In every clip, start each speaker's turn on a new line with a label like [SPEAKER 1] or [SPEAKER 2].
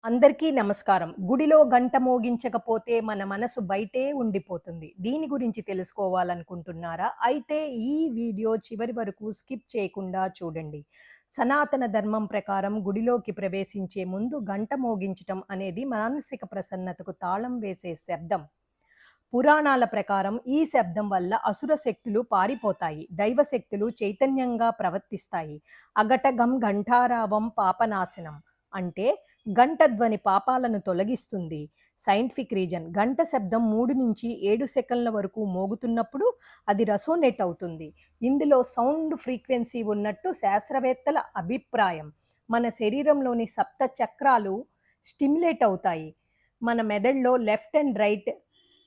[SPEAKER 1] అందరికీ నమస్కారం. గుడిలో గంట మోగించకపోతే మన మనసు బయటే ఉండిపోతుంది. దీని గురించి తెలుసుకోవాలనుకుంటున్నారా? అయితే ఈ వీడియో చివరి వరకు స్కిప్ చేయకుండా చూడండి. సనాతన ధర్మం ప్రకారం గుడిలోకి ప్రవేశించే ముందు గంట మోగించటం అనేది మానసిక ప్రసన్నతకు తాళం వేసే శబ్దం. పురాణాల ప్రకారం ఈ శబ్దం వల్ల అసుర శక్తులు పారిపోతాయి. దైవ శక్తులు చైతన్యంగా ప్రవర్తిస్తాయి. అగటగం ఘంటారావం పాపనాశనం అంటే గంట ధ్వని పాపాలను తొలగిస్తుంది. సైంటిఫిక్ రీజన్ గంట శబ్దం 3-7 సెకన్ల వరకు మోగుతున్నప్పుడు అది రెసోనేట్ అవుతుంది. ఇందులో సౌండ్ ఫ్రీక్వెన్సీ ఉన్నట్టు శాస్త్రవేత్తల అభిప్రాయం. మన శరీరంలోని సప్త చక్రాలు స్టిమ్యులేట్ అవుతాయి. మన మెదడులో left and right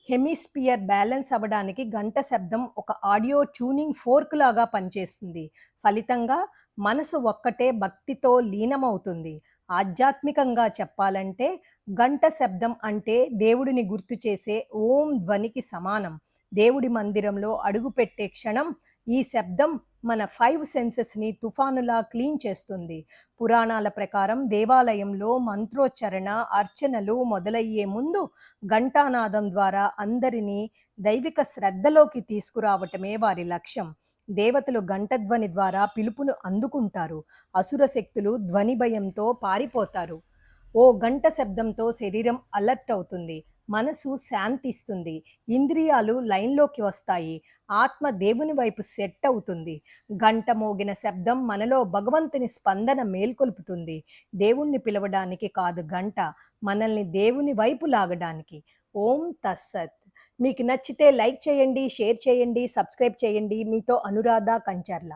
[SPEAKER 1] hemisphere balance అవ్వడానికి గంట శబ్దం ఒక ఆడియో ట్యూనింగ్ ఫోర్క్ లాగా పనిచేస్తుంది. ఫలితంగా మనసు ఒక్కటే భక్తితో లీనమవుతుంది. ఆధ్యాత్మికంగా చెప్పాలంటే గంట శబ్దం అంటే దేవుడిని గుర్తు చేసే ఓం ధ్వనికి సమానం. దేవుడి మందిరంలో అడుగుపెట్టే క్షణం ఈ శబ్దం మన 5 సెన్సెస్ని తుఫానులా క్లీన్ చేస్తుంది. పురాణాల ప్రకారం దేవాలయంలో మంత్రోచ్చరణ, అర్చనలు మొదలయ్యే ముందు ఘంటానాదం ద్వారా అందరినీ దైవిక శ్రద్ధలోకి తీసుకురావటమే వారి లక్ష్యం. దేవతలు గంటధ్వని ద్వారా పిలుపును అందుకుంటారు. అసుర శక్తులు ధ్వని భయంతో పారిపోతారు. ఓ గంట శబ్దంతో శరీరం అలర్ట్ అవుతుంది. మనసు శాంతిస్తుంది. ఇంద్రియాలు లైన్‌లోకి వస్తాయి. ఆత్మ దేవుని వైపు సెట్ అవుతుంది. గంట మోగిన శబ్దం మనలో భగవంతుని స్పందన మేల్కొలుపుతుంది. దేవుణ్ణి పిలవడానికి కాదు గంట, మనల్ని దేవుని వైపు లాగడానికి. ఓం తస్సత్. మీకు నచ్చితే లైక్ చేయండి, షేర్ చేయండి, సబ్స్క్రైబ్ చేయండి. మీతో అనురాధ కంచర్ల.